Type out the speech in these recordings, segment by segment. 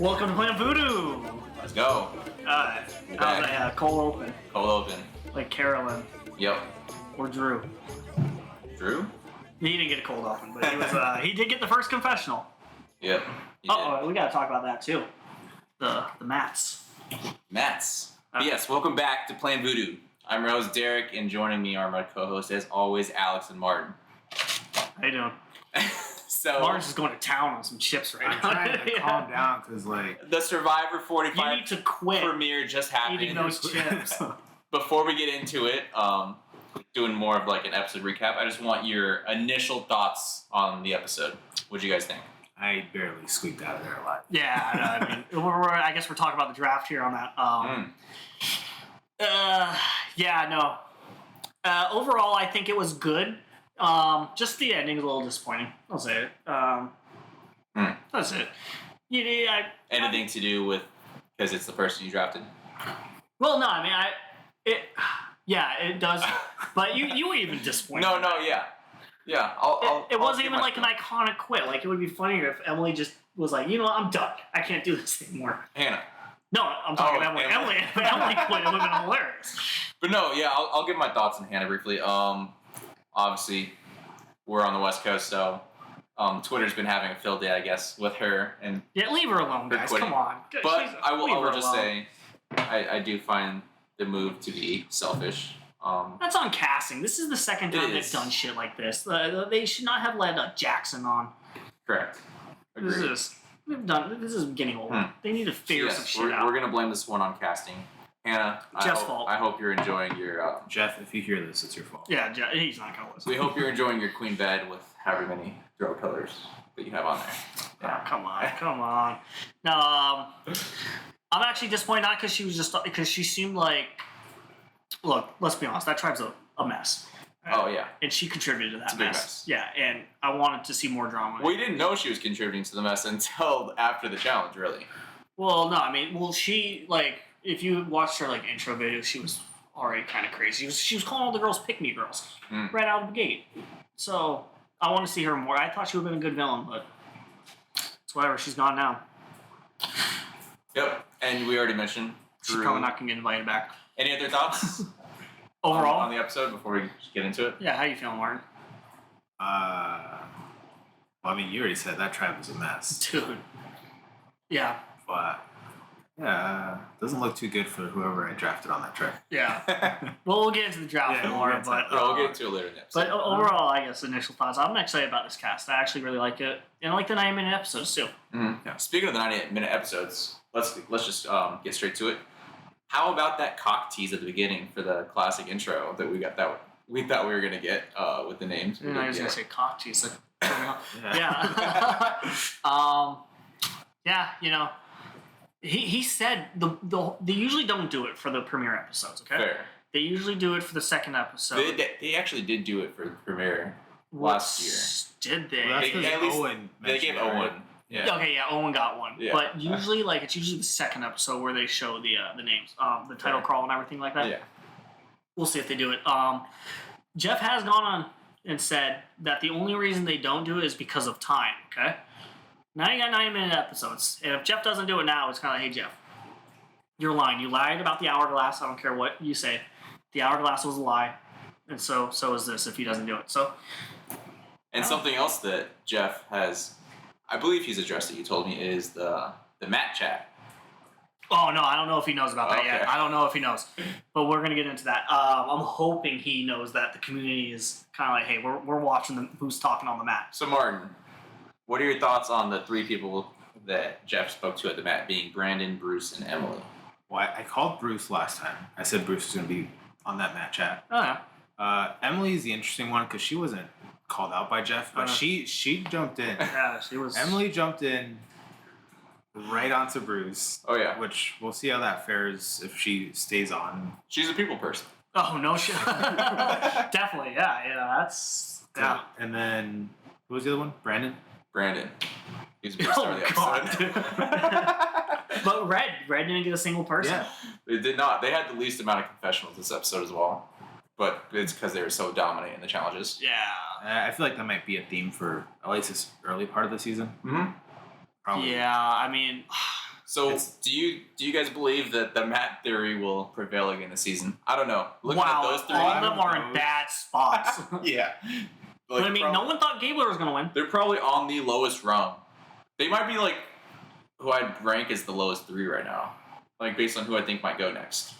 Welcome to Planet Voodoo. Let's go. How's that? Cold open. Cold open. Like Carolyn Yep. or Drew. Drew? He didn't get a cold open, but he was. He did get the first confessional. Yep. Oh, we gotta talk about that too. The mats. Mats. But yes, welcome back to Planet Voodoo. I'm Rose Derek, and joining me are my co-hosts, as always, Alex and Martin. How you doing? So Martin's just going to town on some chips right I'm now. trying to calm down because, like, the Survivor You 45 need to quit premiere just happened. eating those chips. Before we get into it, doing more of like an episode recap, I just want your initial thoughts on the episode. What'd you guys think? I barely squeaked out of there alive. Yeah, I mean, I guess we're talking about the draft here on that. Overall, I think it was good. Just the ending is a little disappointing. I'll say it. That's it. Anything to do with because it's the person you drafted? Well, no, I mean, it does. But you were even disappointed. No, yeah. It wasn't even like an iconic quit. Like, it would be funnier if Emily just was like, you know what, I'm done. I can't do this anymore. Hannah. No, I'm talking Emily. Emily. If Emily quit, it would have been hilarious. But no, yeah, I'll give my thoughts on Hannah briefly. Obviously, we're on the West Coast, so Twitter's been having a field day, I guess, with her. And Yeah, leave her alone, guys. quitting. Come on. But I leave her will just alone. say, I do find the move to be selfish. That's on casting. This is the second time they've done shit like this. They should not have let Jackson on. Correct. This Agreed. is getting old. They need to figure some shit out. We're gonna blame this one on casting. Hannah, Jeff's fault. I hope you're enjoying your. Jeff, if you hear this, it's your fault. Yeah, he's not gonna listen. We hope you're enjoying your queen bed with however many throw colors that you have on there. Oh, come on. No, I'm actually disappointed not because she seemed like. Look, let's be honest. That tribe's a mess. Oh yeah. And she contributed to that It's a big mess. Yeah, and I wanted to see more drama. We didn't know she was contributing to the mess until after the challenge, really. Well, no, I mean, she, like, if you watched her, like, intro video, she was already kind of crazy. She was calling all the girls pick-me girls right out of the gate. So, I want to see her more. I thought she would have been a good villain, but it's whatever. She's gone now. Yep. And we already mentioned She's Drew. probably not going to get invited back. Any other thoughts Overall? on the episode before we get into it? Yeah, how you feeling, Martin? Well, I mean, you already said that tribe was a mess. Dude. Yeah. But, yeah, doesn't look too good for whoever I drafted on that tribe. Yeah. Well, we'll get into the draft Yeah, more, we'll get but... to We'll get into it later in the episode. But overall, I guess, initial thoughts. I'm excited about this cast. I actually really like it. And I like the 90-minute episodes, too. Mm-hmm. Yeah. Speaking of the 90-minute episodes, let's just get straight to it. How about that cock tease at the beginning for the classic intro that we thought we were gonna get with the names? I was gonna say cock tease. Like, Yeah. Yeah, you know, he said they usually don't do it for the premiere episodes. Okay, Fair. They usually do it for the second episode. They actually did do it for the premiere last year. Did they? Well, that's They- because at least Owen They gave mentioned it, right? Owen. Yeah. Okay, yeah, Owen got one. Yeah. But usually, it's usually the second episode where they show the names, the title Right. crawl and everything like that. Yeah. We'll see if they do it. Jeff has gone on and said that the only reason they don't do it is because of time, okay? Now you got 90-minute episodes. And if Jeff doesn't do it now, it's kind of like, hey, Jeff, you're lying. You lied about the hourglass. I don't care what you say. The hourglass was a lie. And so is this if he doesn't do it. So. And something else that Jeff has, I believe he's addressed it, you told me, is the Matt chat. Oh, no, I don't know if he knows about that yet. Okay. I don't know if he knows. But we're going to get into that. I'm hoping he knows that the community is kind of like, hey, we're watching who's talking on the mat. So Martin, what are your thoughts on the three people that Jeff spoke to at the mat, being Brandon, Bruce, and Emily? Well, I called Bruce last time. I said Bruce was going to be on that match chat. Oh, yeah. Emily's the interesting one because she wasn't called out by Jeff, but she jumped in. Yeah, she was. Emily jumped in right onto Bruce. Oh yeah, Which we'll see how that fares if she stays on. she's a people person. Oh, no shit. Definitely, yeah, that's. Yeah. And then, who was the other one? Brandon? Brandon. He's the best star of the episode. But Red didn't get a single person. Yeah. They did not. They had the least amount of confessionals this episode as well. But it's because they were so dominant in the challenges. Yeah. I feel like that might be a theme for at least this early part of the season. Mm-hmm. Probably. Yeah, I mean, So do you guys believe that the Matt theory will prevail again this season? I don't know. Looking at those three, all of them are in bad spots. yeah. But I mean, no one thought Gabler was gonna win. They're probably on the lowest rung. They might be like who I'd rank as the lowest 3 right now, like based on who I think might go next.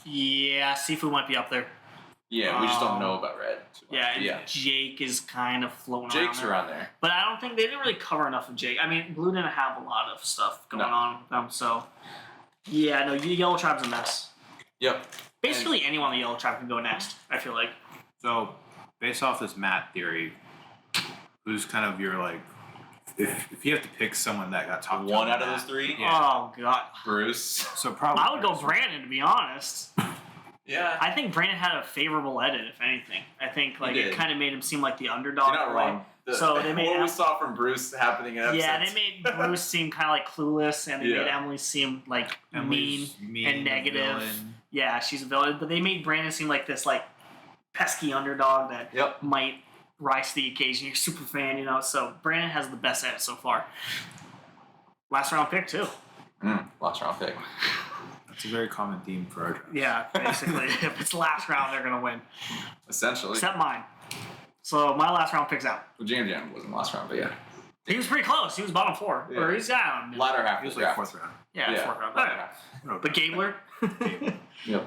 Yeah, Sifu might be up there. Yeah, we just don't know about Red. Yeah, and Jake is kind of floating Jake's around there. around there. But I don't think they didn't really cover enough of Jake. I mean, Blue didn't have a lot of stuff going on with them, so yeah, no, Yellow Tribe's a mess. Yep. Basically, anyone in the Yellow Tribe can go next. I feel like. So, based off this Matt theory, who's kind of your like, if you have to pick someone that got top 1 out of those 3, Oh god, Bruce. So probably I would go Brandon to be honest. Yeah. I think Brandon had a favorable edit, if anything. I think like it kind of made him seem like the underdog. You're not wrong. So they made what we saw from Bruce happening in episodes. Yeah, they made Bruce seem kind of like clueless, and they made Emily seem like mean and negative. Villain. Yeah, she's a villain, but they made Brandon seem like this like pesky underdog that might rise to the occasion. You're a super fan, you know. So Brandon has the best edit so far. Last round pick too. Last round pick. That's a very common theme for our draft. Yeah, basically, if it's last round, they're gonna win. Essentially. Except mine. So my last round pick's out. Well, Jam wasn't last round, but yeah. He was pretty close. He was bottom 4, or he's down. Latter half He was of the like draft. 4th round. Yeah, 4th round. latter Alright. half. But Gabler. Yep.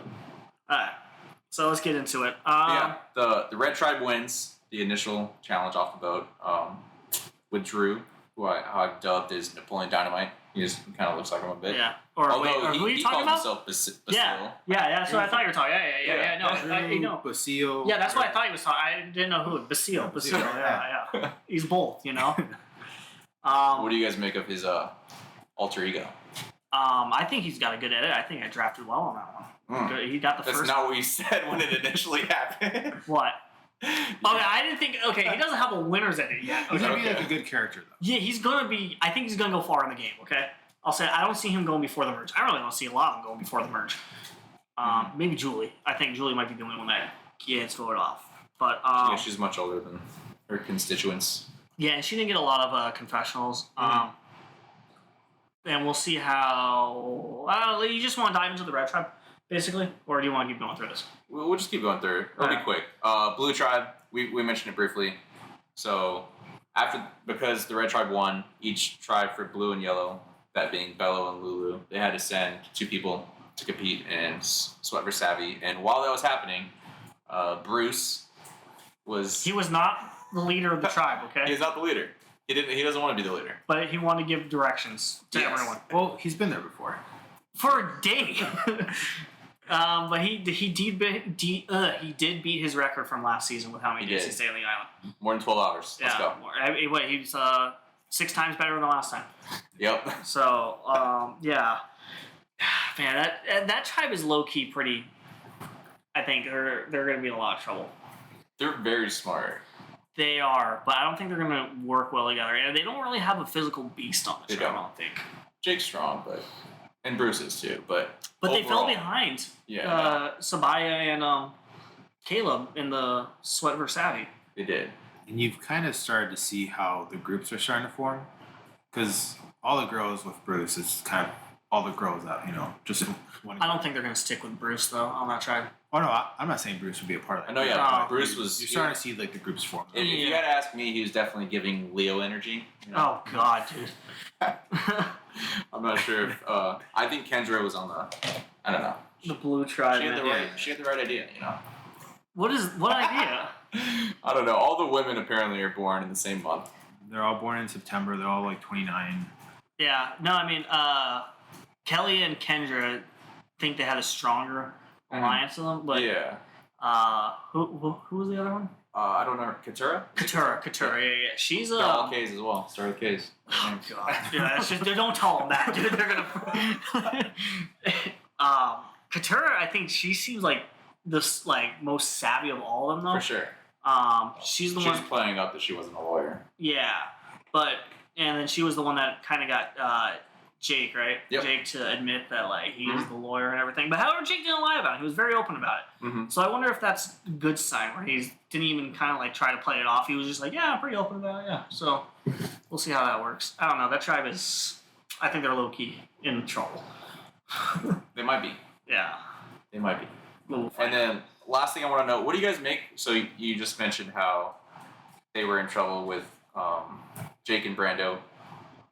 Alright. So let's get into it. Yeah. The Red Tribe wins the initial challenge off the boat with Drew, who I've dubbed as Napoleon Dynamite. He just kind of looks like him a bit. Yeah. Or Although wait, or who are you he talking calls about? himself Yeah, that's what I thought you were talking. Yeah. No, I know. Basile. Yeah, that's what I thought he was talking. I didn't know who. Basile. Yeah. He's both, you know. What do you guys make of his alter ego? I think he's got a good edit. I think I drafted well on that one. Good. He got the That's first. not what you said when it initially happened. What? Okay, I didn't think. Okay, he doesn't have a winner's edit yet. He's Okay? gonna be like a good character though. Yeah, he's gonna be. I think he's gonna go far in the game. Okay, I'll say I don't see him going before the merge. I really don't see a lot of them going before the merge. Maybe Julie. I think Julie might be the only one that gets voted off. But Yeah, she's much older than her constituents. yeah, she didn't get a lot of confessionals. And we'll see how. You just want to dive into the Red Tribe, basically, or do you want to keep going through this? We'll just keep going through. It'll be quick. Blue Tribe, we mentioned it briefly. So because the Red Tribe won, each tribe for Blue and Yellow, that being Bello and Lulu, they had to send 2 people to compete in Sweat vs. Savvy. And while that was happening, Bruce was. He was not the leader of the tribe, okay? He's not the leader. He doesn't want to be the leader. But he wanted to give directions to Yes. everyone Well, he's been there before. for a day. But he did beat his record from last season with how many He days did. he stayed on the island. More than 12 hours. Let's go. Wait, he was 6 times better than the last time. Yep. So yeah, man, that tribe is low key pretty. I think they're going to be in a lot of trouble. They're very smart. They are, but I don't think they're going to work well together. And they don't really have a physical beast on the They tribe. don't. I don't think. Jake's strong, and Bruce is too, but But they fell overall, behind Yeah, Sabaya and Caleb in the Sweat vs. Savvy. they did. And you've kind of started to see how the groups are starting to form. Because all the girls with Bruce, it's kind of all the girls that, just want to. I don't think they're going to stick with Bruce, though, on that tribe. Oh, no, I'm not saying Bruce would be a part of that. I know, yeah, Oh. Bruce was. You're starting to see, like, the groups form. If you had to ask me, he was definitely giving Leo energy. Oh, God, dude. I'm not sure if. I think Kendra was on the. I don't know. The blue tribe. She had the man. right. She had the right idea. What idea? I don't know. All the women apparently are born in the same month. They're all born in September. They're all, like, 29. Yeah, no, I mean, Kelly and Kendra think they had a stronger alliance to them, but Yeah. who was the other one? I don't know. Katura. Katura, yeah. She's They're all K's as well. Start with K's. Oh God! Yeah, it's just, don't tell them that, dude. They're gonna. Katura, I think she seems like the most savvy of all of them, though. For sure. She's the She was one. playing up that she wasn't a lawyer. Yeah, and then she was the one that kind of got Jake, right? Yep. Jake to admit that he's the lawyer and everything. But however, Jake didn't lie about it. He was very open about it. Mm-hmm. So I wonder if that's a good sign where he didn't even kind of try to play it off. He was just like, yeah, I'm pretty open about it. Yeah. So we'll see how that works. I don't know. That tribe is. I think they're low key in trouble. They might be. Yeah. They might be. We'll And find out. then last thing I want to know, what do you guys make? So you just mentioned how they were in trouble with Jake and Brando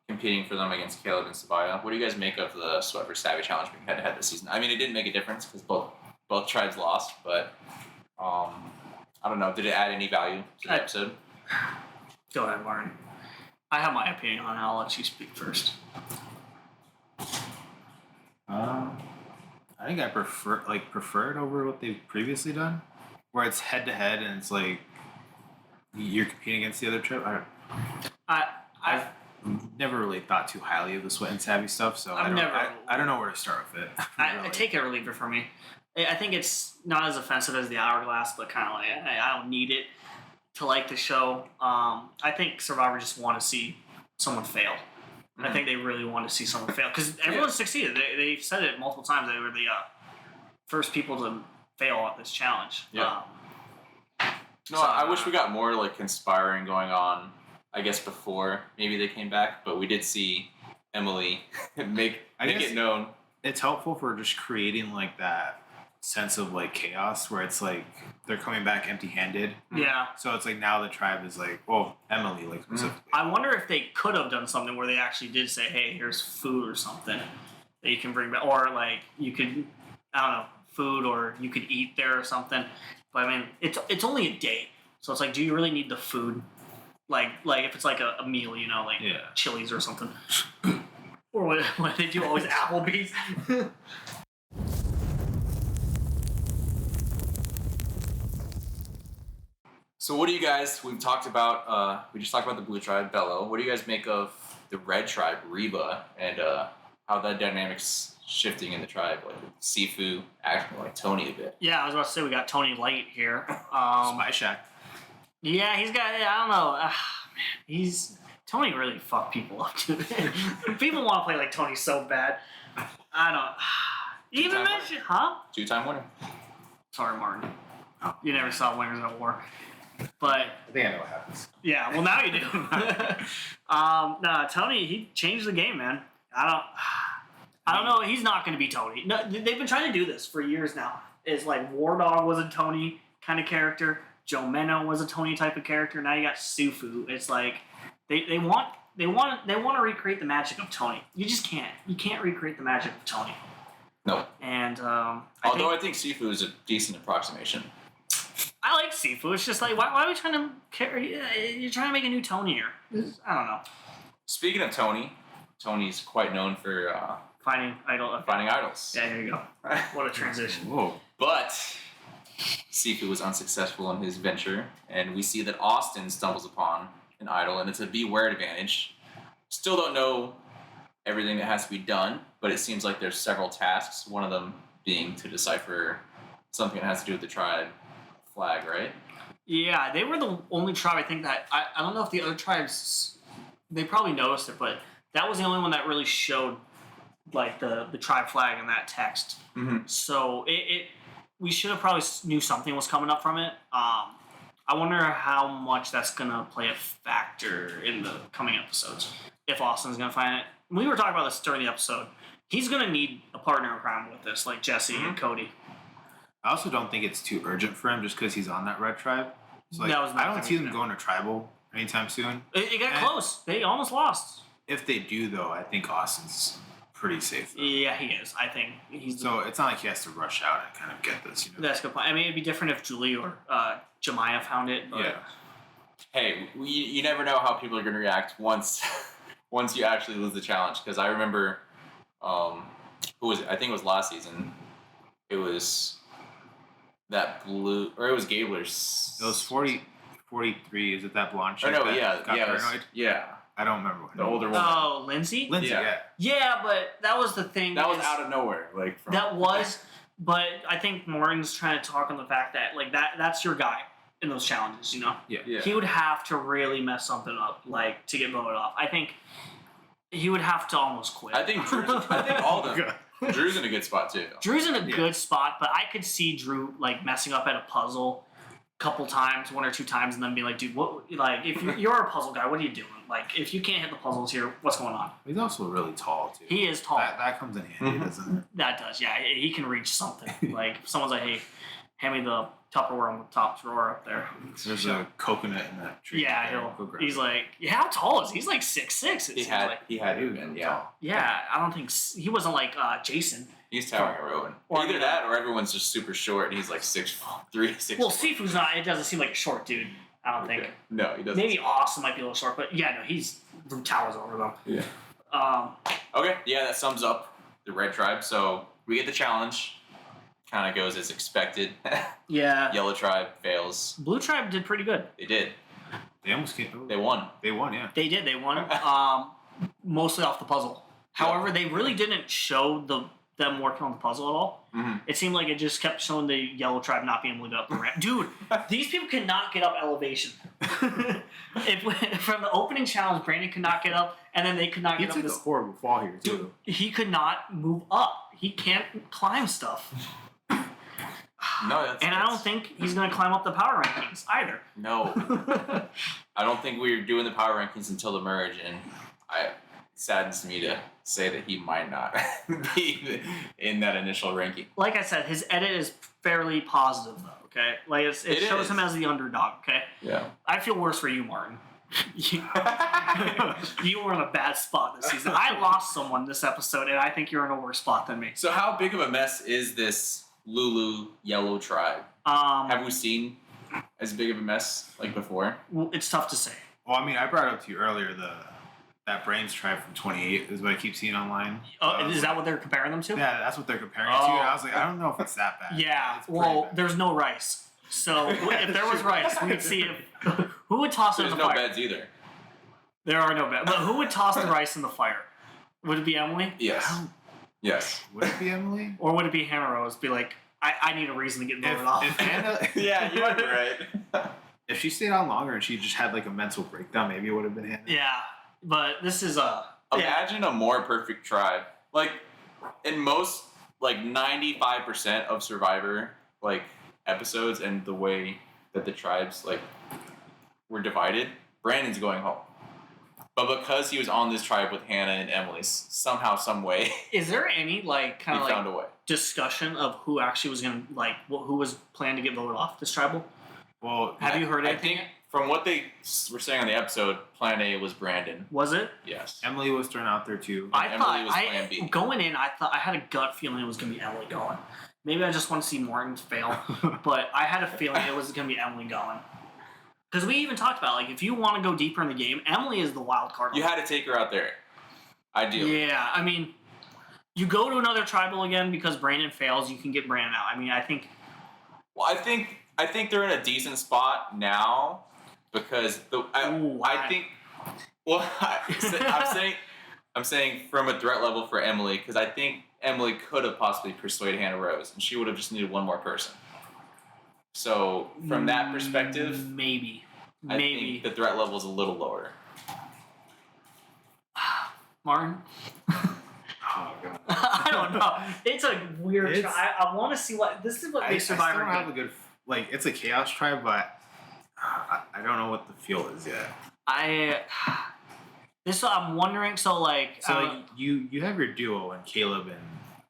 competing for them against Caleb and Sabaya. What do you guys make of the Sweat Savage Challenge being head-to-head this season? I mean, it didn't make a difference because both tribes lost, but I don't know. Did it add any value to the episode? Go ahead, Martin. I have my opinion on it. I'll let you speak first. I think I prefer it over what they've previously done, where it's head to head and it's like you're competing against the other trip. I've never really thought too highly of the Sweat and Savvy stuff, so I don't know where to start with it. I take it or leave it for me. I think it's not as offensive as the Hourglass, but kind of like I don't need it to like the show. I think Survivor just want to see someone fail. Mm-hmm. I think they really want to see someone fail because everyone succeeded. They've said it multiple times. They were the first people to fail at this challenge. Yeah. I wish we got more like conspiring going on. I guess before maybe they came back, but we did see Emily make it known. It's helpful for just creating like that sense of like chaos where it's like they're coming back empty-handed. Yeah. So it's like now the tribe is like, well, Emily like specifically. I wonder if they could have done something where they actually did say, "Hey, here's food or something that you can bring back," or like you could, I don't know, food or you could eat there or something. But I mean, it's only a day, so it's like, do you really need the food? Like if it's like a meal, you know, like Chili's or something, or what they do always Applebee's. So what do you guys? We just talked about the Blue Tribe, Bello. What do you guys make of the Red Tribe, Reba, and how that dynamic's shifting in the tribe? Like Sifu acting like Tony a bit. Yeah, I was about to say we got Tony Light here. Spy Shack. Yeah, he's got. I don't know. Tony really fucked people up, dude. People want to play like Tony so bad. I don't. You even mentioned, huh? 2-time winner. Sorry, Martin. You never saw Winners at War, but I think I know what happens. yeah. Well, now you do. Nah, Tony, he changed the game, man. I don't know. He's not going to be Tony. No, they've been trying to do this for years now. It's like War Dog was a Tony kind of character. Joe Menno was a Tony type of character. Now you got Sifu. It's like they want to recreate the magic of Tony. You just can't. You can't recreate the magic of Tony. No. And I think Sifu is a decent approximation. I like Sifu. It's just like why are we trying to carry? You're trying to make a new Tony here. I don't know. Speaking of Tony, Tony's quite known for Finding idols. Yeah, Yeah, here you go. What a transition. Whoa. But Sifu was unsuccessful in his venture, and we see that Austin stumbles upon an idol, and it's a beware advantage. Still don't know everything that has to be done, but it seems like there's several tasks, one of them being to decipher something that has to do with the tribe flag, right? Yeah, they were the only tribe I think that I don't know if the other tribes they probably noticed it, but that was the only one that really showed like the tribe flag in that text. Mm-hmm. So we should have probably knew something was coming up from it. I wonder how much that's gonna play a factor in the coming episodes. If Austin's gonna find it, we were talking about this during the episode. He's gonna need a partner in crime with this, like Jesse and Cody. I also don't think it's too urgent for him just because he's on that Red Tribe. So like, That was my I don't see thing. them going to Tribal anytime soon. It got close. They almost lost. If they do, though, I think Austin's pretty safe. Though. Yeah, he is. I think he's. So it's not like he has to rush out and kind of get this. You know? That's a good point. I mean, it'd be different if Julie or Jemiah found it. But Yeah. Hey, you never know how people are going to react once you actually lose the challenge. Because I remember, who was it? I think it was last season. It was that blue, or it was Gabler's. It was 43. Is it that blonde chick? Or no, that yeah, got yeah, it was- paranoid? yeah. I don't remember what. The older woman. Oh, Lindsay. Lindsay, Yeah. yeah. Yeah, but that was the thing. That was is- out of nowhere, like from, That was, but I think Morgan's trying to talk on the fact that like that's your guy in those challenges. You know, Yeah. Yeah. he would have to really mess something up like to get voted off. I think he would have to almost quit. I think all of them. Drew's in a good spot too. Drew's in a Yeah. good spot, but I could see Drew like messing up at a puzzle couple times, 1 or 2 times, and then be like, dude, what? Like, if you're a puzzle guy, what are you doing? Like, if you can't hit the puzzles here, what's going on? He's also really tall too. He is tall. That comes in handy, doesn't it? That does, yeah. He can reach something. Like, if someone's like, hey, hand me the Tupperware on the top drawer up there. There's a coconut in that tree. Yeah, Go grab he's it. like, yeah, how tall is he? He's like 6'6". He had to have been, yeah. Yeah, I don't think he wasn't like Jason. He's towering a Rowan. Or- Either that or everyone's just super short and he's like 6'3", 6'4". Well, Sifu's not. It doesn't seem like a short dude. I don't think. Okay. No, he doesn't. Maybe Austin might be a little short, but yeah, no, he's towers over them. Yeah. Okay, yeah, that sums up the Red Tribe. So we get the challenge. Kind of goes as expected. Yeah. Yellow Tribe fails. Blue Tribe did pretty good. They did. They almost came. They won. They won, yeah. They did. They won. Mostly off the puzzle. However, they really didn't show them working on the puzzle at all. Mm-hmm. It seemed like it just kept showing the Yellow Tribe not being able to get up the ramp. Dude, these people cannot get up elevation. From the opening challenge, Brandon could not get up, and then they could not He get took up a this. horrible fall here too. He could not move up. He can't climb stuff. No, that's, And I don't think he's going to climb up the power rankings either. No. I don't think we were doing the power rankings until the merge, and it saddens me to say that he might not be in that initial ranking. Like I said, his edit is fairly positive, though, okay? Like, it shows is. him as the underdog, okay? Yeah. I feel worse for you, Martin. You were in a bad spot this season. I lost someone this episode, and I think you're in a worse spot than me. So how big of a mess is this Lulu Yellow Tribe? Have we seen as big of a mess like before? Well, it's tough to say. Well, I mean, I brought up to you earlier that Brains Tribe from 28 is what I keep seeing online. Is that what they're comparing them to? Yeah, that's what they're comparing it to. And I was like, I don't know if it's that bad. Yeah, It's pretty well, bad. there's no rice. So if there was rice, we'd see who would toss it in There's the no fire. beds either. There are no beds. But who would toss the rice in the fire? Would it be Emily? Yes. Yes. Would it be Emily? Or would it be Hannah Rose? Be like, I need a reason to get voted off. If Hannah, Yeah, you might be right. if she stayed on longer and she just had like a mental breakdown, maybe it would have been Hannah. Yeah, but this is yeah. Imagine a more perfect tribe. Like, in most, like, 95% of Survivor, like, episodes and the way that the tribes, like, were divided, Brandon's going home. But because he was on this tribe with Hannah and Emily, somehow, some way, Is there any like he kind of found like a way. discussion of who actually was gonna like who was planning to get voted off this tribal? Well, Have you heard I anything? think from what they were saying on the episode, Plan A was Brandon. Was it? Yes. Emily was thrown out there too. I Emily was thought Plan B. going in, I had a gut feeling it was gonna be Emily going. Maybe I just want to see Morton fail, but I had a feeling it was gonna be Emily going. Because we even talked about like if you want to go deeper in the game, Emily is the wild card. You had to take her out there. Ideally. Yeah, I mean, you go to another tribal again because Brandon fails, you can get Brandon out. I mean, I think. Well, I think they're in a decent spot now because I think. Well, I'm saying from a threat level for Emily because I think Emily could have possibly persuaded Hannah Rose and she would have just needed one more person. So from that perspective, maybe I think the threat level is a little lower. Martin. Oh god. I don't know. It's a weird. It's- I want to see what this is. What I makes still Survivor don't have a good. good like. It's a chaos tribe, but I don't know what the feel is yet. I'm wondering. So like, So like, you have your duo and Caleb and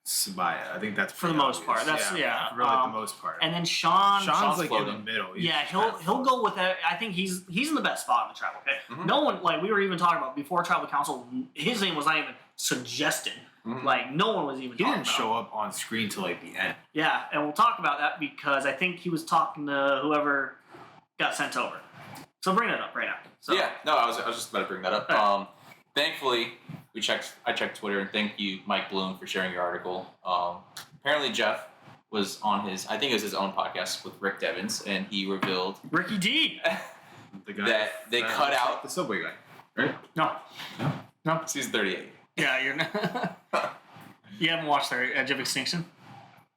Sabaya. I think that's For the pretty most part. obvious. That's- yeah, for like um, the most part. and then Sean's Sean's like floating. in the middle. He's yeah, just kind of he'll go with it. I think he's in the best spot in the tribal. Okay, Mhm. no one like we were even talking about before tribal council. His name was not even suggested. Mhm. Like no one was even. He talking didn't about show up on screen till like the end. Yeah, and we'll talk about that because I think he was talking to whoever got sent over. So bring that up right now. So, Yeah, no, I was just about to bring that up. Alright. Thankfully, I checked Twitter, and thank you, Mike Bloom, for sharing your article. Apparently, Jeff was on I think it was his own podcast with Rick Devins, and he revealed Ricky D. The guy that they cut looks out like the subway guy, right? No. season 38. Yeah, you're not. You haven't watched the Edge of Extinction?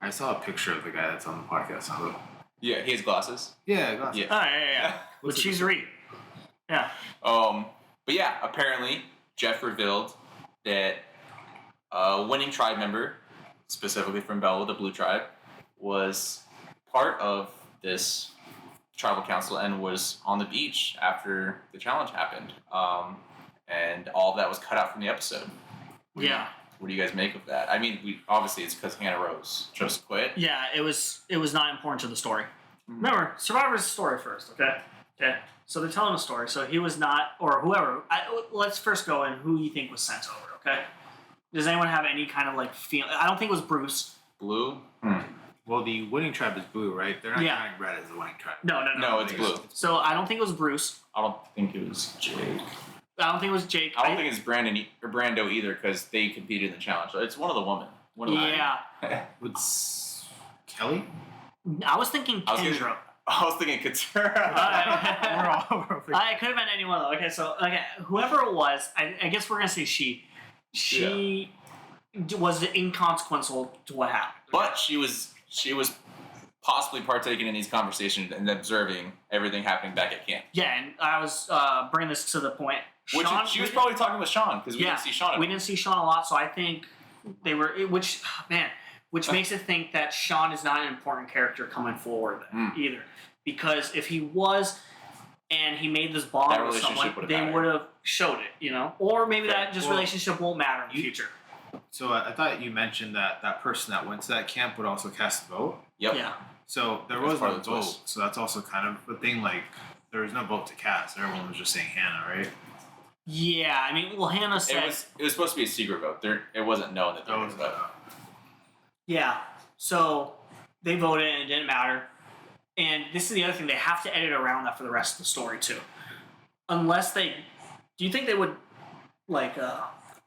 I saw a picture of the guy that's on the podcast. So. Yeah, he has glasses. Yeah, glasses. Yeah. Oh, yeah. With Looks like Cheese Reed. Yeah. But yeah, apparently Jeff revealed that a winning tribe member, specifically from Bella, the Blue Tribe, was part of this tribal council and was on the beach after the challenge happened. And all of that was cut out from the episode. Yeah. What do you guys make of that? I mean, obviously it's because Hannah Rose chose to quit. Yeah, it was not important to the story. Mhm. Remember, Survivor's story first, okay? Okay. So they're telling a story. So he was not, or whoever. Let's first go in who you think was sent over, okay? Does anyone have any kind of like feeling? I don't think it was Bruce. Blue? Well, the winning tribe is blue, right? They're not Yeah. counting red as the winning tribe. No, it's blue. So I don't think it was Bruce. I don't think it was Jake. I don't think it was Jake. I don't think it's Brandon or Brando either because they competed in the challenge. So it's one of the women. One of the Yeah. What's Kelly? I was thinking I was gonna- Kendra. I was thinking Katura. We're all over. It could have been any one of them. Okay, so whoever it was, I guess we're gonna say she. She was inconsequential to what happened. But she was possibly partaking in these conversations and observing everything happening back at camp. Yeah, and I was bringing this to the point. Which Sean, she was probably talking with Sean because we Yeah, didn't see Sean. we didn't see Sean a lot, so I think they were. Which makes it think that Sean is not an important character coming forward either. Because if he was, and he made this bond That with relationship someone, would've they mattered. would have showed it, or maybe Fair. that just Well, relationship won't matter in the future. So I thought you mentioned that person that went to that camp would also cast a vote. Yep. Yeah. So there That's was part no of the vote. twist. So that's also kind of a thing. Like there was no vote to cast. Everyone was just saying Hannah, right? Yeah, I mean, well, Hannah said. It was supposed to be a secret vote. It wasn't known that there was a vote. Yeah, so they voted and it didn't matter. And this is the other thing, they have to edit around that for the rest of the story too. Unless they, do you think they would like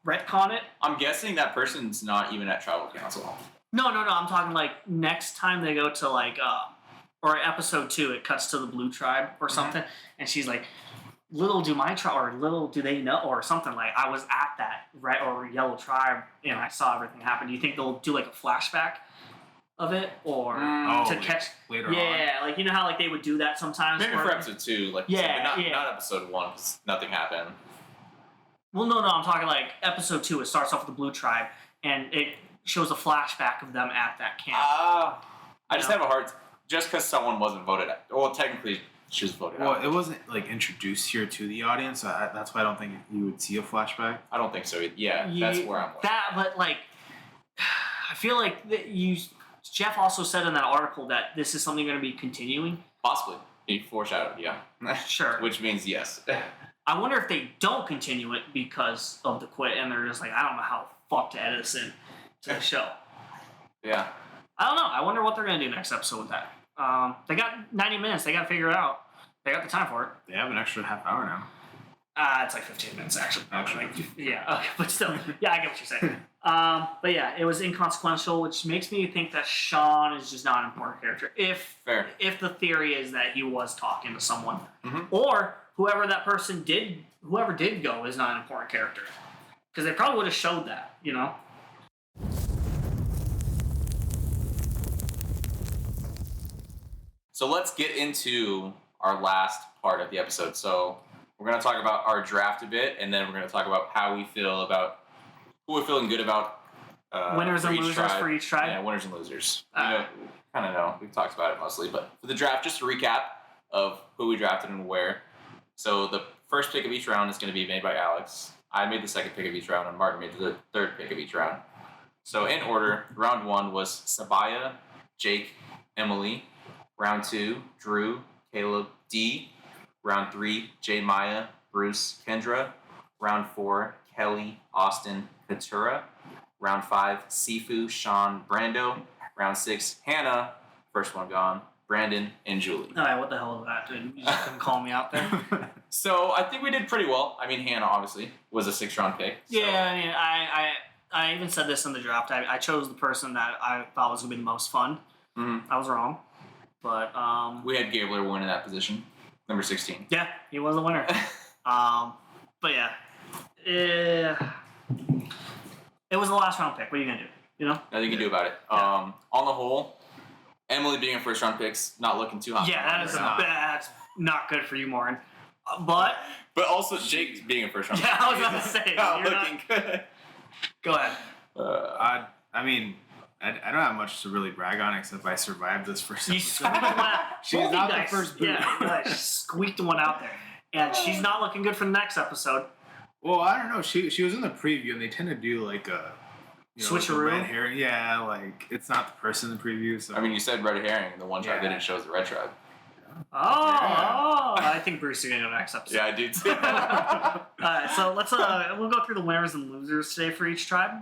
retcon it? I'm guessing that person's not even at tribal council. No, I'm talking like next time they go to like, or episode 2, it cuts to the blue tribe or something, and she's like, little do my tribe, or little do they know, or something like, I was at that red or yellow tribe and I saw everything happen. Do you think they'll do like a flashback of it, or to like, catch? later on. Yeah, like you know how like they would do that sometimes. Maybe where- for episode 2, like Yeah, but yeah. not episode 1 because nothing happened. Well, no, I'm talking like episode 2. It starts off with the blue tribe and it shows a flashback of them at that camp. I just No. have a hard just because someone wasn't voted out. Well, technically she was voted Well, out. it wasn't like introduced here to the audience. So that's why I don't think you would see a flashback. I don't think so. Yeah, that's where I'm. But like, I feel like Jeff also said in that article that this is something going to be continuing. Possibly. He foreshadowed, yeah. Sure. Which means yes. I wonder if they don't continue it because of the quit, and they're just like, I don't know how the fuck to edit this in to the show. Yeah. I don't know. I wonder what they're going to do next episode with that. They got 90 minutes. They got to figure it out. They got the time for it. They have an extra half hour now. It's like 15 minutes, actually. Actually. Yeah, okay, but still. Yeah, I get what you're saying. But yeah, it was inconsequential, which makes me think that Sean is just not an important character. Fair. If the theory is that he was talking to someone. Mhm. Or whoever that person whoever did go is not an important character. Because they probably would have showed that, So let's get into our last part of the episode. So we're going to talk about our draft a bit, and then we're going to talk about how we feel about who we're feeling good about. Winners for and each losers tribe. for each tribe. Yeah, winners and losers. Uh, We kind of know. We've talked about it mostly, but for the draft, just a recap of who we drafted and where. So the first pick of each round is going to be made by Alex. I made the second pick of each round, and Martin made the third pick of each round. So in order, round 1 was Sabaya, Jake, Emily. Round 2, Drew, Caleb, D. Round 3, Jay Maya, Bruce, Kendra. Round 4, Kelly, Austin, Katura. Round 5, Sifu, Sean, Brando. Round 6, Hannah, first one gone, Brandon, and Julie. All right, what the hell is that, dude? You just couldn't call me out there. So I think we did pretty well. I mean, Hannah obviously was a 6th round pick. So. Yeah, I mean, I even said this in the draft. I chose the person that I thought was going to be the most fun. Mm-hmm. I was wrong. But, We had Gabler win in that position, number 16. yeah, he was the winner. But yeah. It was the last round pick. What are you going to do? Nothing you can do about it. On the whole, Emily being a first round pick's not looking too hot. Yeah, that's not good for you, Morin. But, But also Jake being a first round yeah, pick. I was about to say. Not you're looking good. Go ahead. I mean, I don't have much to really brag on except I survived this first You episode. squeaked one out. She's Both not you the guys- first boot. Yeah, she squeaked one out there. And she's not looking good for the next episode. Well, I don't know. She was in the preview, and they tend to do like a Switcheroo? red hair. Yeah, like it's not the person in the preview. So I mean, you said red herring, and the one tribe Yeah. didn't show the red tribe. Oh, I think Bruce is going to go next episode. Yeah, I do too. Alright, so let's we'll go through the winners and losers today for each tribe.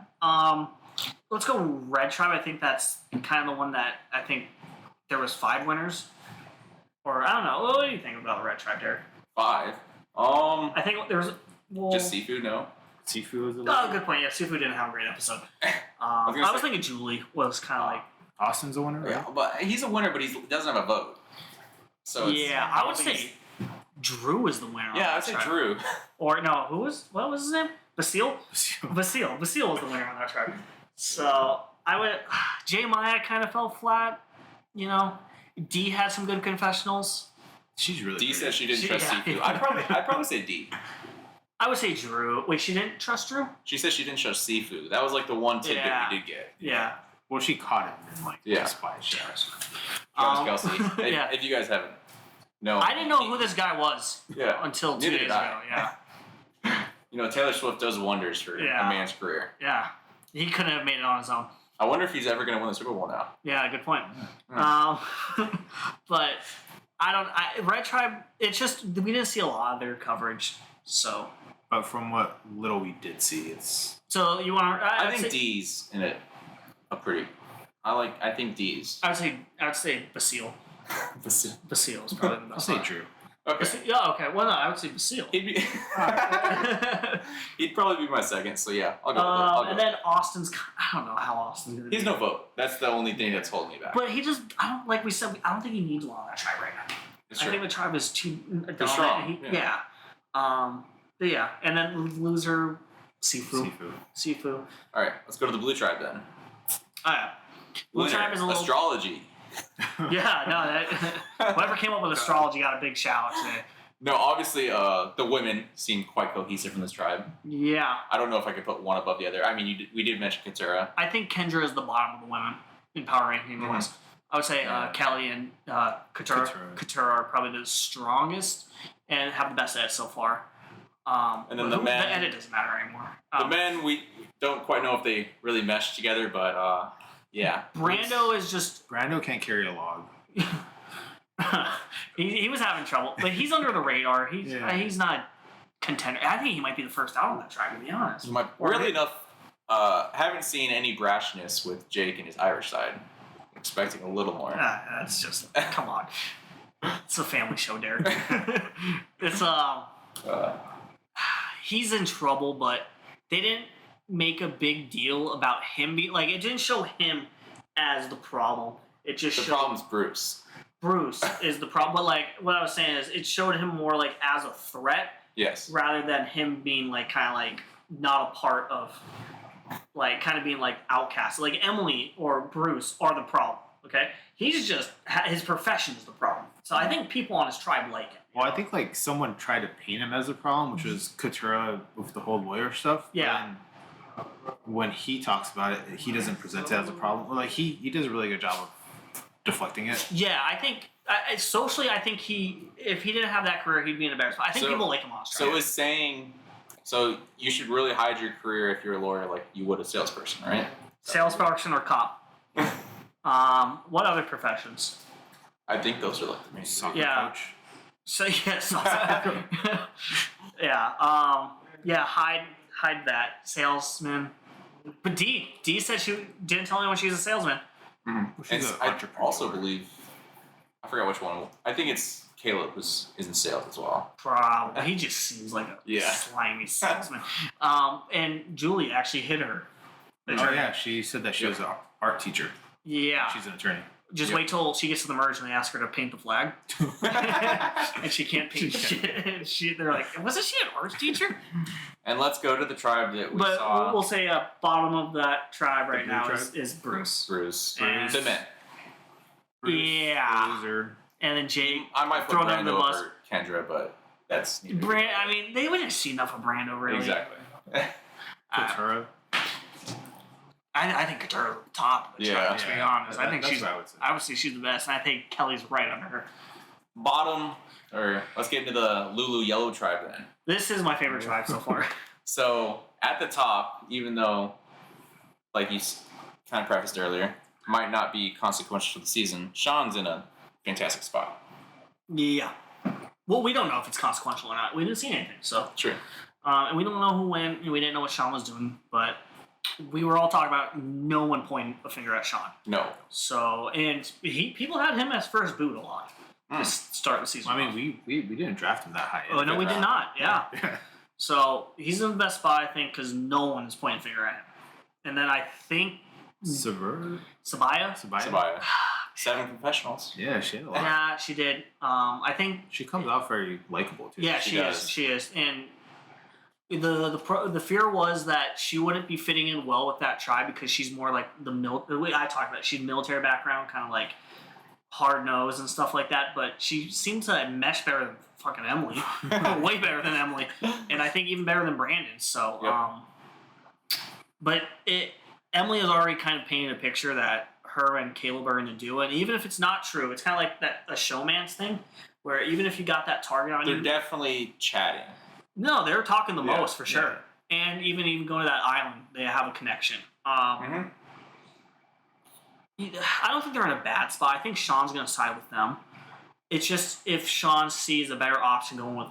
Let's go Red Tribe. I think that's kind of the one that I think there was 5 winners. Or I don't know. What do you think about the Red Tribe, Derek? 5. I think there was Just seafood, no. Sifu is a Oh, good point. Yeah, Sifu didn't have a great episode. I gonna was say- thinking Julie was kind of like. Austin's a winner, right? Yeah, but he's a winner, but he doesn't have a vote. So it's, Yeah, I would say Drew is the winner. on Yeah, that I'd say tribe. Drew. Or no, what was his name? Basile? Basile was the winner on that tribe. So I would. J Maya kind of fell flat. You know, D had some good confessionals. She's really. D great. said she didn't She- trust yeah. Sifu. I'd probably say D. I would say Drew. Wait, she didn't trust Drew? She said she didn't trust Sifu. That was like the one tidbit Yeah. we did get. Yeah. Well, she caught him in like Yeah. the spy shadows. Travis Kelsey. If, yeah. if you guys haven't, no. I didn't know who this guy was Yeah. until 2 Neither days did I. ago. Yeah. You know, Taylor Swift does wonders for Yeah. a man's career. Yeah. He couldn't have made it on his own. I wonder if he's ever going to win the Super Bowl now. Yeah, good point. Yeah. But Red Tribe, it's just, we didn't see a lot of their coverage. So But from what little we did see, it's you want to, I think D's in it a pretty. I think D's. I would say Basile. Basile is probably the I'll best say one. Drew. Okay. Yeah, okay. Well, no, I would say Basile. He'd be. He'd probably be my second. So yeah, I'll go with that. I'll go And with then Austin's, I don't know how Austin's going to He's do. no vote. That's the only thing that's holding me back. But he just, I don't, like we said, I don't think he needs one on that tribe right now. It's I true. think the tribe is too dominant. strong, Yeah. But yeah, and then loser Sifu. Sifu. All right, let's go to the blue tribe then. Blue Winner, tribe is a little. astrology. Yeah, no. Whoever came up with astrology got a big shout out today. No, obviously, the women seem quite cohesive in this tribe. Yeah, I don't know if I could put one above the other. I mean, we did mention Katura. I think Kendra is the bottom of the women in power ranking Mhm. wise. I would say Yeah. Kelly and Katura. Katura are probably the strongest and have the best edit so far. And then the men- The edit doesn't matter anymore. The men, we don't quite know if they really mesh together, but yeah. Brando is just Brando can't carry a log. he was having trouble, but he's under the radar. He's not a contender. I think he might be the first out on that tribe, to be honest. Weirdly enough, haven't seen any brashness with Jake and his Irish side. Expecting a little more. That's just come on. It's a family show, Derek. It's he's in trouble, but they didn't make a big deal about him being like. It didn't show him as the problem. It just The showed problem's Bruce. Bruce is the problem. But like what I was saying is, it showed him more like as a threat Yes. rather than him being like kind of like not a part of, like kind of being like outcast. Like Emily or Bruce are the problem. Okay, he's just his profession is the problem. So I think people on his tribe like him. Well, I think like someone tried to paint him as a problem, which was Katura with the whole lawyer stuff. Yeah. And when he talks about it, he doesn't present it as a problem. Like he does a really good job of deflecting it. Yeah, I think socially, I think if he didn't have that career, he'd be in a better spot. I think So- people like him on his tribe. So is saying, so you should really hide your career if you're a lawyer like you would a salesperson, right? salesperson or cop. What other professions? I think those are like the main. Soccer Yeah. coach. So yes, yeah, hide that salesman. But D said she didn't tell anyone she's a salesman. Mhm. Well, And she's an I entrepreneur. also believe, I forgot which one. I think it's Caleb who's is in sales as well. Probably he just seems like a Yeah. slimy salesman. And Julie actually hit her. Oh yeah, she said that she was an art teacher. Yeah. She's an attorney. Just Yep. wait till she gets to the merge and they ask her to paint the flag. And she can't paint shit. They're like, wasn't she an art teacher? And let's go to the tribe that we But saw. we'll say bottom of that tribe right blue now tribe? is Bruce. Bruce. And- The men. Yeah. Loser. And then Jake. I might put Throw them in the Brando bus. over Kendra, but that's neither here Brand, nor I mean, they wouldn't see enough of Brando, really. there. Exactly. Katura. I think Katurah at the top of the tribe, to be honest. I think that's she's what I would say. obviously she's the best, and I think Kelly's right under her. Bottom, or let's get into the Lulu Yellow tribe then. This is my favorite tribe so far. So at the top, even though, like you kind of prefaced earlier, might not be consequential to the season, Sean's in a fantastic spot. Yeah. Well, we don't know if it's consequential or not. We didn't see anything, so. True. And we don't know who went. We didn't know what Sean was doing, but we were all talking about no one pointing a finger at Sean. No. So, and people had him as first boot a lot to start the season. I mean, we didn't draft him that high. Oh, no, we did not. Yeah. Yeah. So, he's in the best spot, I think, because no one is pointing a finger at him. And then I think Sabaya. Sabaya. 7 confessionals. Yeah, she had a lot. Yeah, she did. I think She comes out very likable too. yeah, She she does. is. She is. And the fear was that she wouldn't be fitting in well with that tribe because she's more like the way I talked about it, she's military background, kind of like hard nose and stuff like that. But she seemed to mesh better than fucking Emily, way better than Emily, and I think even better than Brandon. So, Yep. but Emily has already kind of painted a picture that her and Caleb are going to do, and even if it's not true, it's kind of like that a showman's thing, where even if you got that target on They're you, definitely chatting. no, they're talking the Yeah, most for sure. And even going to that island, they have a connection. I don't think they're in a bad spot. I think Sean's going to side with them. It's just if Sean sees a better option going with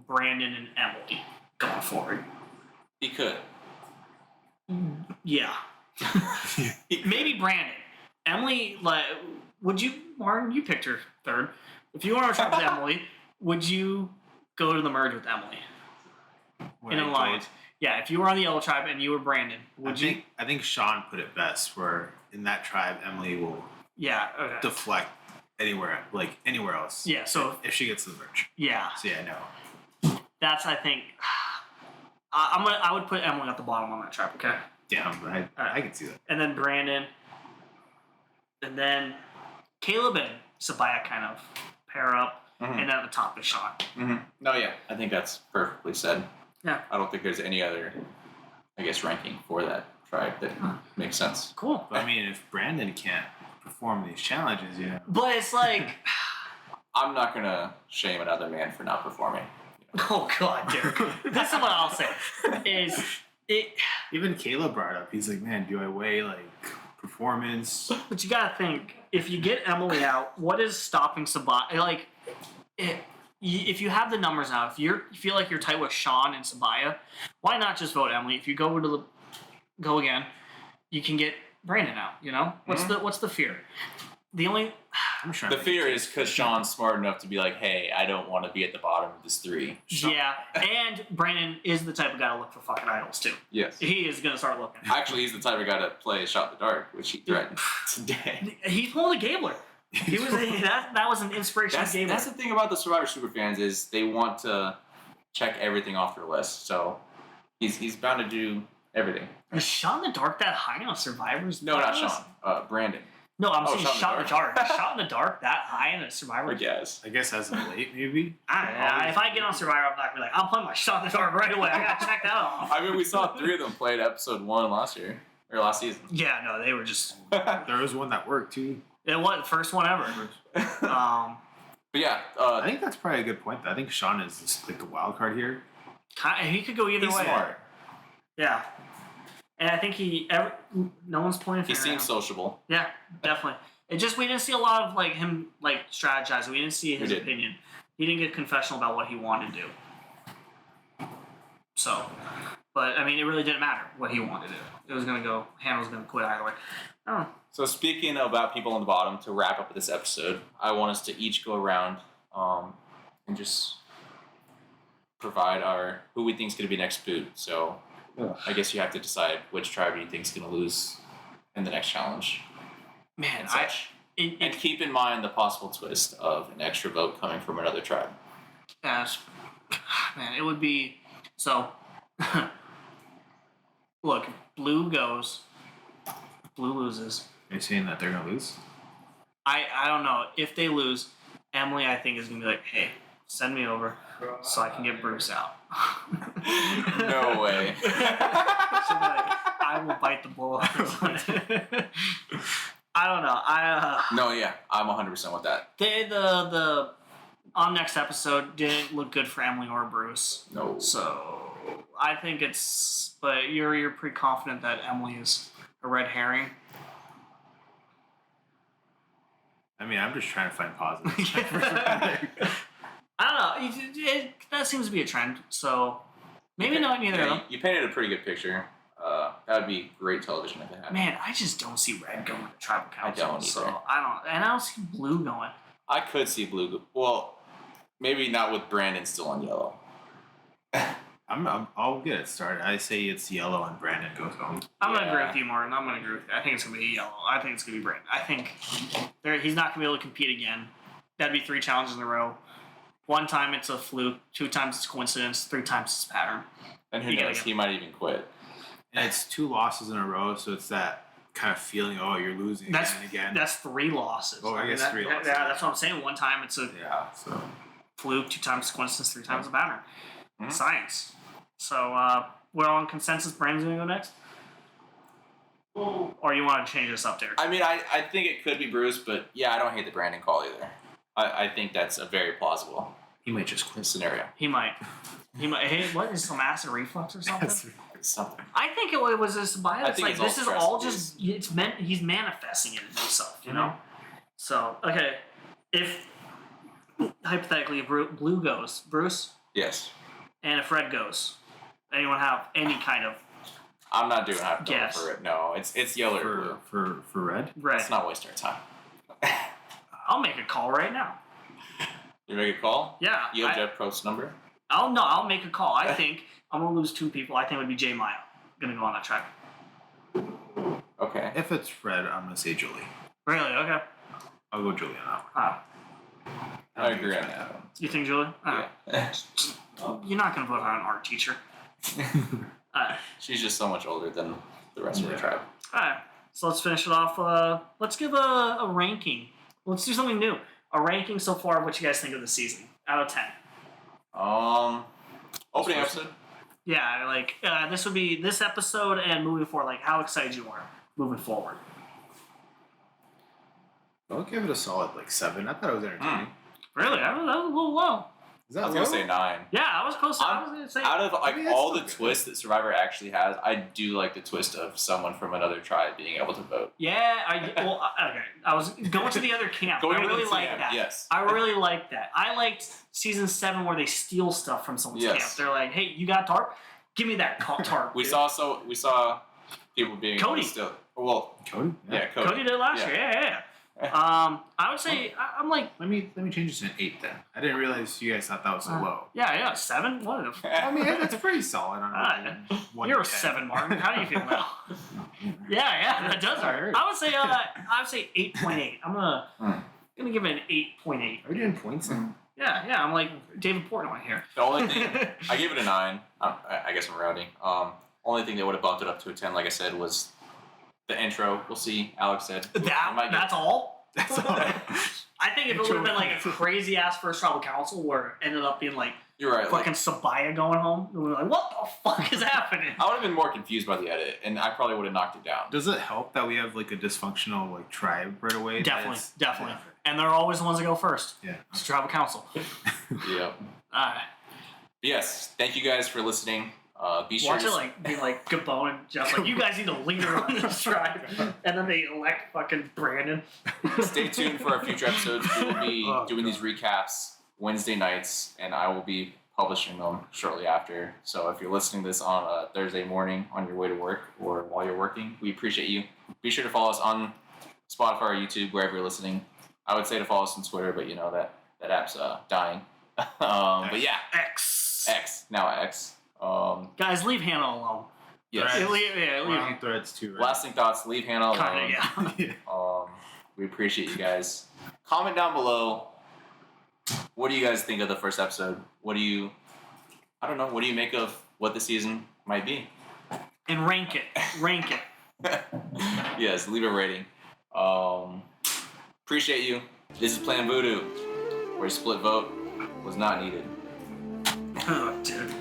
Brandon and Emily going forward. He could. Yeah. Maybe Brandon. Emily, like, would you, Martin, you picked her third. If you want to try with Emily, would you go to the merge with Emily? In an alliance. Yeah, if you were on the Yellow Tribe and you were Brandon, would you? I think Sean put it best. Where in that tribe, Emily will Yeah. Okay. deflect anywhere else. Yeah. So if she gets to the merch. yeah, So yeah, no. that's I think. I would put Emily at the bottom on that tribe. Okay. Damn, but I can see that. And then Brandon, and then Caleb and Sabaya kind of pair up, and then at the top is Sean. No, yeah. I think that's perfectly said. Yeah. I don't think there's any other, I guess, ranking for that tribe that makes sense. Cool. But I mean, if Brandon can't perform these challenges, you know. But it's like, I'm not going to shame another man for not performing. oh god, Derek. This is what I'll say. Is it? Even Caleb brought it up. He's like, man, do I weigh like performance? But you gotta think, if you get Emily out, what is stopping Sabaya? Like, if you have the numbers now, if you feel like you're tight with Sean and Sabaya, why not just vote Emily? If you go again, you can get Brandon out. You know, what's the fear? The only I'm sure. The fear is because Sean's smart enough to be like, hey, I don't want to be at the bottom of this 3. yeah, and Brandon is the type of guy to look for fucking idols too. Yes. He is gonna start looking. Actually, he's the type of guy to play Shot in the Dark, which he threatened today. He pulled a Gabler. He was that was an inspiration. That's the thing about the Survivor superfans is they want to check everything off their list. So he's bound to do everything. Is Shot in the Dark that high on Survivors? No, not Sean. Brandon. No, I'm saying Shot Shot in the Dark. Is Shot in the Dark that high in a Survivor? I guess. I guess as of late, maybe. I don't know. If I get on Survivor, I'm not gonna be like, I'm playing my Shot in the Dark right away. I gotta check that off. I mean, we saw 3 of them played episode 1 last year or last season. Yeah, no, they were just. There was one that worked too. It was the first one ever. But yeah, I think that's probably a good point. I think Sean is just, like the wild card here. He could go either he's way. smart. Yeah, and I think no one's pointing. He seems sociable. Yeah, definitely. It just we didn't see a lot of like him like strategizing. We didn't see his did. opinion. He didn't get confessional about what he wanted to do. So, but I mean, it really didn't matter what he wanted to do. It was gonna go. Hannah was gonna quit either way. I don't know. So speaking about people on the bottom, to wrap up this episode, I want us to each go around and just provide our who we think is going to be next boot. So I guess you have to decide which tribe you think is going to lose in the next challenge. Man, And such. And keep in mind the possible twist of an extra vote coming from another tribe. man, it would be so. Look, Blue goes. Blue loses. Are you saying that they're gonna lose? I don't know. If they lose, Emily, I think, is going to be like, hey, send me over so I can get Bruce out. No way. She'll be like, I will bite the bullet. I don't know. No, yeah, I'm 100% with that. The on next episode didn't look good for Emily or Bruce. No. So I think but you're pretty confident that Emily is a red herring. I mean, I'm just trying to find positives. I don't know. That seems to be a trend. So maybe not neither of them. You painted a pretty good picture. That would be great television if it happened. Man, I just don't see Red going to Tribal Council. I don't either. So I don't see Blue going. I could see Blue. Well, maybe not with Brandon still on Yellow. I'll get it started. I say it's Yellow and Brandon goes home. I'm gonna agree with you, Martin. I'm gonna agree with you. I think it's gonna be Yellow. I think it's gonna be Brandon. I think he's not gonna be able to compete again. That'd be 3 challenges in a row. 1 time it's a fluke, 2 times it's coincidence, 3 times it's pattern. And who knows? He might even quit. And it's 2 losses in a row, so it's that kind of feeling. Oh, you're losing again and again. That's 3 losses. Oh, I guess 3 losses. Yeah, that's what I'm saying. 1 time it's a so fluke, 2 times coincidence, 3 times a pattern. Mm-hmm. Science. So we're on consensus. Brandon's gonna go next. Or you want to change this up there? I mean, I think it could be Bruce, but yeah, I don't hate the Brandon call either. I think that's a very plausible. he might just quit. Scenario. He might. Hey, what is some acid reflux or something? Something. I think it was just bias. I think Like it's all this is stress all induced. just it's meant. He's manifesting it himself, you know. So okay, if hypothetically if Blue goes, Bruce, Yes. and if Red goes, anyone have any kind of I'm not doing hypothetical Guess. for it. No, it's Yellow or Blue. For Red? Red? Let's not waste our time. I'll make a call right now. You make a call? Yeah. You have Jeff Prost's number? I'll make a call. I think I'm gonna lose 2 people. I think it would be Jay Maya gonna go on that track. Okay. If it's Red, I'm gonna say Julie. Really? Okay. I'll go Julie on that I agree on that one. You think Julie? Yeah. You're not gonna vote her an art teacher. She's just so much older than the rest of the tribe. Alright, so let's finish it off. Let's give a ranking. Let's do something new. A ranking so far of what you guys think of the season out of 10. Opening episode. Yeah, like this would be this episode and moving forward. Like how excited you are moving forward. I'll give it a solid 7. I thought it was entertaining. Really, that was a little low. Is I that was low? gonna say 9. Yeah, I was close. I was gonna say Out of I mean, that's all the still good. twists that Survivor actually has, I do like the twist of someone from another tribe being able to vote. yeah. Okay. I was going to the other camp. I into really the like TM, that. yes. I really like that. I liked season 7 where they steal stuff from someone's Yes. camp. They're like, "Hey, you got tarp? Give me that tarp." We dude." saw people being Cody. able to still. Well, Cody? yeah, Cody. Cody did last year. Yeah. I would say I'm like, Let me change this to an 8 then. I didn't realize you guys thought that was so low. yeah, 7. What? I mean, that's pretty solid on Ah, a 1 You're to a 10. 7, Martin. How do you feel now? Yeah, that does hurt. I would say 8.8. I'm gonna give it an 8.8. Are we doing points now? Yeah. I'm like David Portnoy here. The only thing I gave it a 9. I guess I'm rounding. Only thing that would have bumped it up to a 10, like I said, was the intro. We'll see. Alex said That's all. That's all. I think if it would have been like a crazy ass first tribal council where it ended up being like You're right. fucking Sabaya going home, we were like, what the fuck is happening? I would have been more confused by the edit, and I probably would have knocked it down. Does it help that we have a dysfunctional tribe right away? Definitely. Yeah. And they're always the ones that go first. Yeah. It's tribal council. Yep. Alright. Yes. Thank you guys for listening. Be sure Watch to it like be like Gabon and just like you guys need a leader on this tribe, and then they elect fucking Brandon. stay tuned for our future episodes. We will be doing these recaps Wednesday nights, and I will be publishing them shortly after. So if you're listening to this on a Thursday morning on your way to work or while you're working, we appreciate you. Be sure to follow us on Spotify or YouTube, wherever you're listening. I would say to follow us on Twitter, but you know that app's dying. But yeah, X now X. Guys, leave Hannah alone. Yes. Threads. Leave We're on Threads too, right? Lasting thoughts. Leave Hannah alone. Kinda, yeah. We appreciate you guys. Comment down below. What do you guys think of the first episode? What do you make of what the season might be? And rank it. Yes, leave a rating. Appreciate you. This is Plan Voodoo, where split vote was not needed. Oh, dude.